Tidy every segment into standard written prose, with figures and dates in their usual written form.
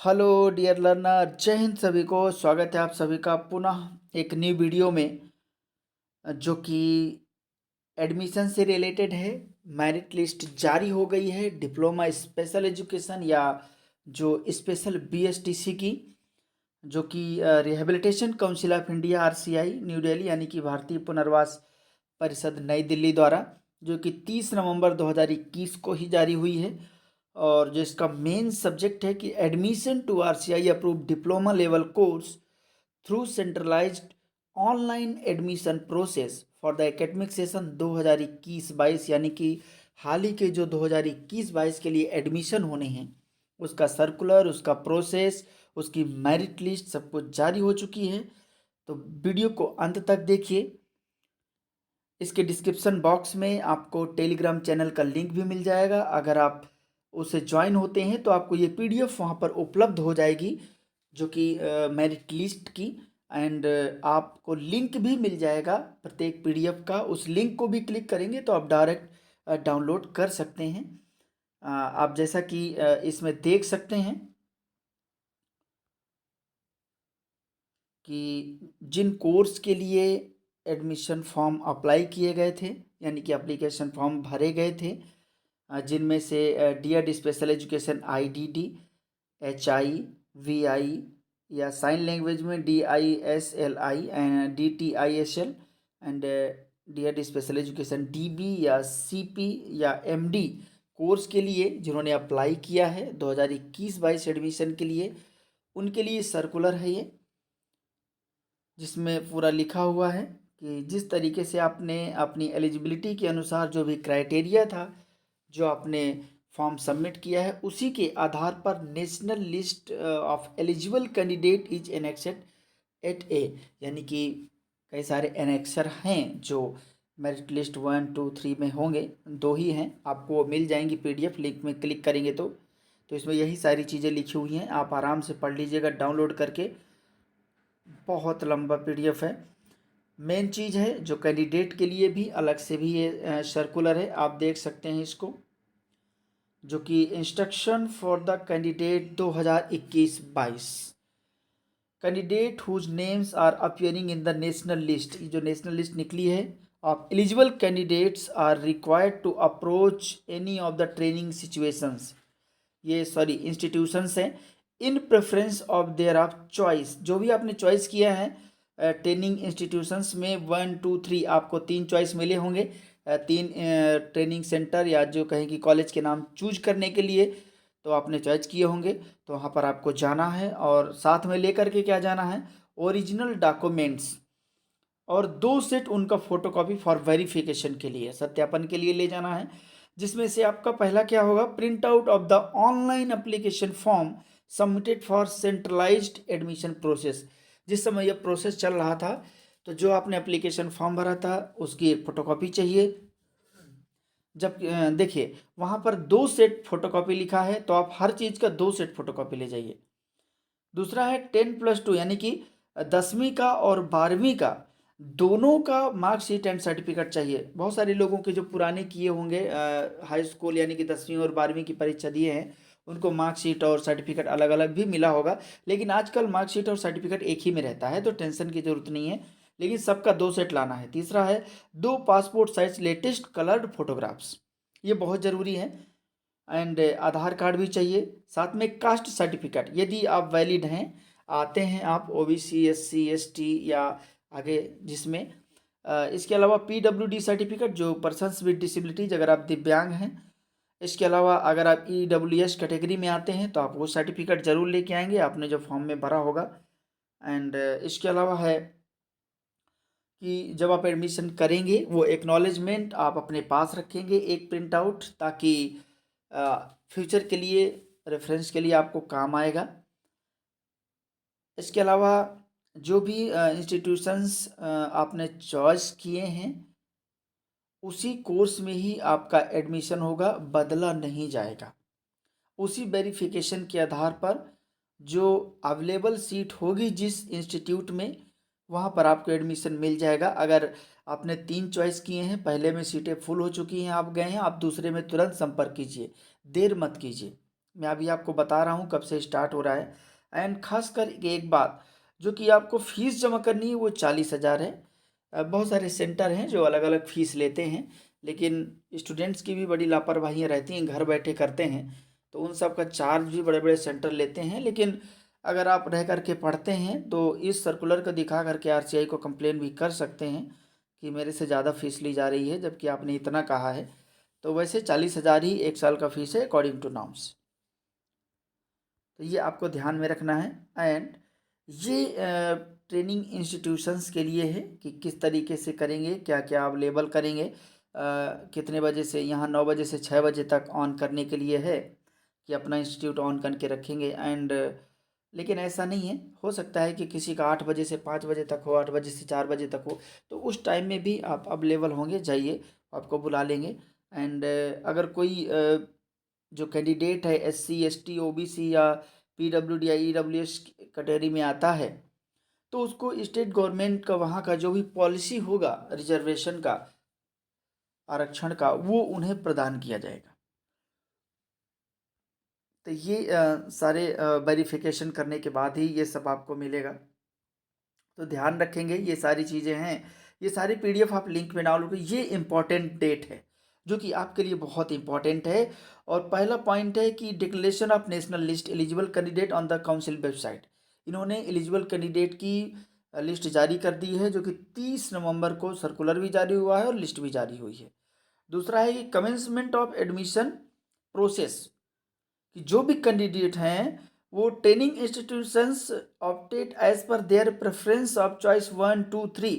Hello dear learner, जय हिंद सभी को। स्वागत है आप सभी का पुनः एक न्यू वीडियो में, जो कि एडमिशन से रिलेटेड है। मेरिट लिस्ट जारी हो गई है डिप्लोमा स्पेशल एजुकेशन या जो स्पेशल बीएसटीसी की, जो कि rehabilitation council of India RCI new Delhi यानी कि भारतीय पुनर्वास परिषद नई दिल्ली द्वारा, जो कि 30 नवंबर 2021 को ही जारी हुई है। और जो इसका मेन सब्जेक्ट है कि admission to RCI approved diploma level course through centralised online admission process for the academic session 2021-22, यानी कि हाल ही के जो 2021-22 के लिए एडमिशन होने हैं उसका सर्कुलर, उसका प्रोसेस, उसकी मेरिट लिस्ट सब कुछ जारी हो चुकी है। तो वीडियो को अंत तक देखिए। इसके डिस्क्रिप्शन बॉक्स में आपको टेलीग्राम चैनल का लिंक भी मिल जाएगा। अगर आप उसे ज्वाइन होते हैं तो आपको ये पीडीएफ वहाँ पर उपलब्ध हो जाएगी, जो कि मेरिट लिस्ट की। एंड आपको लिंक भी मिल जाएगा प्रत्येक पीडीएफ का। उस लिंक को भी क्लिक करेंगे तो आप डायरेक्ट डाउनलोड कर सकते हैं। आप जैसा कि इसमें देख सकते हैं कि जिन कोर्स के लिए एडमिशन फॉर्म अप्लाई किए गए थे, यानी कि एप्लीकेशन फॉर्म भरे गए थे, जिनमें से DEd special education IDD, HI, VI या साइन लैंग्वेज में DISLI and DTISL, and DEd special education DB या सीपी या एमडी कोर्स के लिए जिन्होंने अप्लाई किया है 2021-22 एडमिशन के लिए, उनके लिए सर्कुलर है ये, जिसमें पूरा लिखा हुआ है कि जिस तरीके से आपने अपनी एलिजिबिलिटी के अनुसार जो भी क्राइटेरिया था, जो आपने फॉर्म सबमिट किया है, उसी के आधार पर national list of eligible candidate is annexed at A, यानी कि कई सारे एनेक्सर हैं जो मेरिट लिस्ट 1, 2, 3 में होंगे। दो ही हैं, आपको वो मिल जाएंगी पीडीएफ, लिंक में क्लिक करेंगे तो इसमें यही सारी चीज़ें लिखी हुई हैं। आप आराम से पढ़ लीजिएगा डाउनलोड करके। बहुत लंबा पीडीएफ है। मेन चीज़ है जो कैंडिडेट के लिए भी अलग से भी ये सर्कुलर है, आप देख सकते हैं इसको, जो कि instruction for the candidate 2021-22, candidate whose names are appearing in the national list. ये जो नेशनल लिस्ट निकली है of eligible candidates are required to approach any of the training situations, ये सॉरी इंस्टीट्यूशंस हैं, in preference of their of choice. जो भी आपने choice किया है ट्रेनिंग इंस्टीट्यूशंस में 1, 2, 3, आपको 3 चॉइस मिले होंगे। 3 ट्रेनिंग सेंटर या जो कहें कि कॉलेज के नाम चूज करने के लिए तो आपने चॉइस किए होंगे। तो वहाँ पर आपको जाना है और साथ में लेकर के क्या जाना है, ओरिजिनल डॉक्यूमेंट्स और 2 सेट उनका फोटोकॉपी फॉर वेरिफिकेशन के लिए, सत्यापन के लिए ले जाना है। जिसमें से आपका पहला क्या होगा, print out of the online application form submitted for centralised admission process. जिस समय यह प्रोसेस चल रहा था तो जो आपने एप्लीकेशन फॉर्म भरा था उसकी एक फ़ोटोकॉपी चाहिए। जब देखिए वहाँ पर 2 सेट फोटोकॉपी लिखा है तो आप हर चीज़ का 2 सेट फोटोकॉपी ले जाइए। दूसरा है 10+2, यानी कि 10वीं का और 12वीं का दोनों का मार्कशीट एंड सर्टिफिकेट चाहिए। बहुत सारे लोगों के जो पुराने किए होंगे हाई स्कूल यानी कि 10वीं और 12वीं की परीक्षा दिए हैं, उनको मार्कशीट और सर्टिफिकेट अलग अलग भी मिला होगा, लेकिन आजकल मार्कशीट और सर्टिफिकेट एक ही में रहता है तो टेंशन की ज़रूरत नहीं है। लेकिन सबका 2 सेट लाना है। तीसरा है 2 passport size latest coloured photographs, ये बहुत ज़रूरी है। एंड आधार कार्ड भी चाहिए। साथ में कास्ट सर्टिफिकेट यदि आप वैलिड हैं, आते हैं आप ओबीसी, एससी, एसटी या आगे जिसमें इसके अलावा पीडब्ल्यूडी सर्टिफिकेट जो पर्सन्स विद डिसेबिलिटीज, अगर आप दिव्यांग हैं। इसके अलावा अगर आप ईडब्ल्यूएस कैटेगरी में आते हैं तो आप वो सर्टिफिकेट ज़रूर लेके आएंगे, आपने जो फॉर्म में भरा होगा। एंड इसके अलावा है कि जब आप एडमिशन करेंगे वो एक्नॉलेजमेंट आप अपने पास रखेंगे एक प्रिंट आउट, ताकि फ्यूचर के लिए रेफरेंस के लिए आपको काम आएगा। इसके अलावा जो भी इंस्टीट्यूशंस आपने चॉइस किए हैं उसी कोर्स में ही आपका एडमिशन होगा, बदला नहीं जाएगा। उसी वेरिफिकेशन के आधार पर जो अवेलेबल सीट होगी जिस इंस्टीट्यूट में, वहाँ पर आपको एडमिशन मिल जाएगा। अगर आपने 3 चॉइस किए हैं, पहले में सीटें फुल हो चुकी हैं, आप गए हैं, आप दूसरे में तुरंत संपर्क कीजिए, देर मत कीजिए। मैं अभी आपको बता रहा हूँ कब से स्टार्ट हो रहा है। एंड खासकर एक बात जो कि आपको फ़ीस जमा करनी है वो 40,000 है। बहुत सारे सेंटर हैं जो अलग अलग फ़ीस लेते हैं, लेकिन स्टूडेंट्स की भी बड़ी लापरवाहियाँ रहती हैं, घर बैठे करते हैं, तो उन सब का चार्ज भी बड़े बड़े सेंटर लेते हैं। लेकिन अगर आप रह करके पढ़ते हैं तो इस सर्कुलर को दिखा करके आरसीआई को कंप्लेन भी कर सकते हैं कि मेरे से ज़्यादा फ़ीस ली जा रही है, जबकि आपने इतना कहा है। तो वैसे 40,000 ही 1 साल का फ़ीस है अकॉर्डिंग टू नॉर्म्स। तो ये आपको ध्यान में रखना है। एंड ये ट्रेनिंग इंस्टीट्यूशंस के लिए है कि किस तरीके से करेंगे, क्या क्या आप लेबल करेंगे, कितने बजे से, यहाँ 9 बजे से 6 बजे तक ऑन करने के लिए है कि अपना इंस्टीट्यूट ऑन करके रखेंगे। एंड लेकिन ऐसा नहीं है, हो सकता है कि किसी का 8 बजे से 5 बजे तक हो, 8 बजे से 4 बजे तक हो, तो उस टाइम में भी आप अवेलेबल होंगे, जाइए, आपको बुला लेंगे। एंड अगर कोई जो कैंडिडेट है SC ST OBC या PWD या EWS कैटेगरी में आता है, तो उसको स्टेट गवर्नमेंट का वहाँ का जो भी पॉलिसी होगा रिजर्वेशन का, आरक्षण का, वो उन्हें प्रदान किया जाएगा। तो ये सारे वेरिफिकेशन करने के बाद ही ये सब आपको मिलेगा। तो ध्यान रखेंगे, ये सारी चीज़ें हैं, ये सारी PDF आप लिंक में डाउनलोड करिए। ये इम्पॉर्टेंट डेट है जो कि आपके लिए बहुत इंपॉर्टेंट है। और पहला पॉइंट है कि declaration of national list eligible candidate on the council website. इन्होंने एलिजिबल कैंडिडेट की लिस्ट जारी कर दी है, जो कि 30 नवंबर को सर्कुलर भी जारी हुआ है और लिस्ट भी जारी हुई है। दूसरा है कि कमेंसमेंट ऑफ एडमिशन प्रोसेस, कि जो भी कैंडिडेट हैं वो training institutions opted as per their preference of choice 1 2 3।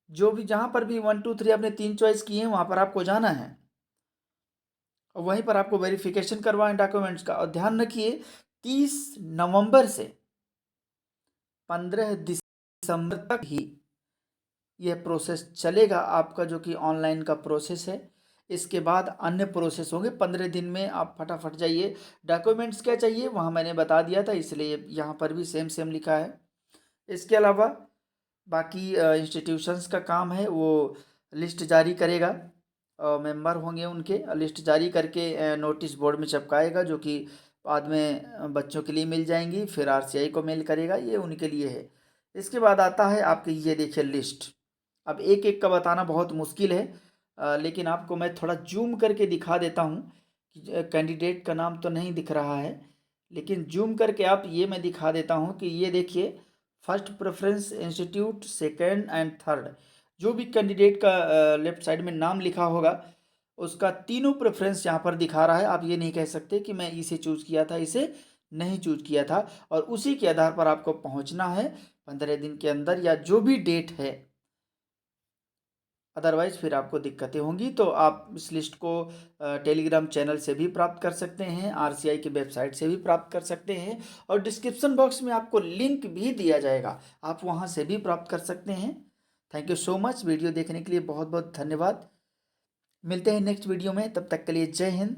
जो भी जहाँ पर भी 1 2 3 आपने 3 चॉइस किए हैं वहाँ पर आपको जाना है और वहीं पर आपको वेरिफिकेशन करवाएं डॉक्यूमेंट्स का। और ध्यान रखिए 30 नवंबर से 15 दिसंबर तक ही यह प्रोसेस चलेगा आपका, जो कि ऑनलाइन का प्रोसेस है। इसके बाद अन्य प्रोसेस होंगे। 15 दिन में आप फटाफट जाइए। डॉक्यूमेंट्स क्या चाहिए वहाँ मैंने बता दिया था, इसलिए यहाँ पर भी सेम सेम लिखा है। इसके अलावा बाकी इंस्टीट्यूशंस का काम है, वो लिस्ट जारी करेगा, मेंबर होंगे उनके, लिस्ट जारी करके नोटिस बोर्ड में चिपकाएगा, जो कि बाद में बच्चों के लिए मिल जाएंगी, फिर आरसीआई को मेल करेगा, ये उनके लिए है। इसके बाद आता है आपकी, ये देखिए लिस्ट। अब एक एक का बताना बहुत मुश्किल है, लेकिन आपको मैं थोड़ा जूम करके दिखा देता हूँ कि कैंडिडेट का नाम तो नहीं दिख रहा है, लेकिन जूम करके आप ये मैं दिखा देता हूँ कि ये देखिए, first preference institute, second and third, जो भी कैंडिडेट का लेफ्ट साइड में नाम लिखा होगा उसका तीनों प्रेफरेंस यहाँ पर दिखा रहा है। आप ये नहीं कह सकते कि मैं इसे चूज़ किया था, इसे नहीं चूज किया था। और उसी के आधार पर आपको पहुँचना है 15 दिन के अंदर, या जो भी डेट है, अदरवाइज़ फिर आपको दिक्कतें होंगी। तो आप इस लिस्ट को टेलीग्राम चैनल से भी प्राप्त कर सकते हैं, आरसीआई की वेबसाइट से भी प्राप्त कर सकते हैं, और डिस्क्रिप्शन बॉक्स में आपको लिंक भी दिया जाएगा, आप वहां से भी प्राप्त कर सकते हैं। Thank you so much, video देखने के लिए बहुत बहुत धन्यवाद। मिलते हैं नेक्स्ट वीडियो में, तब तक के लिए जय हिंद।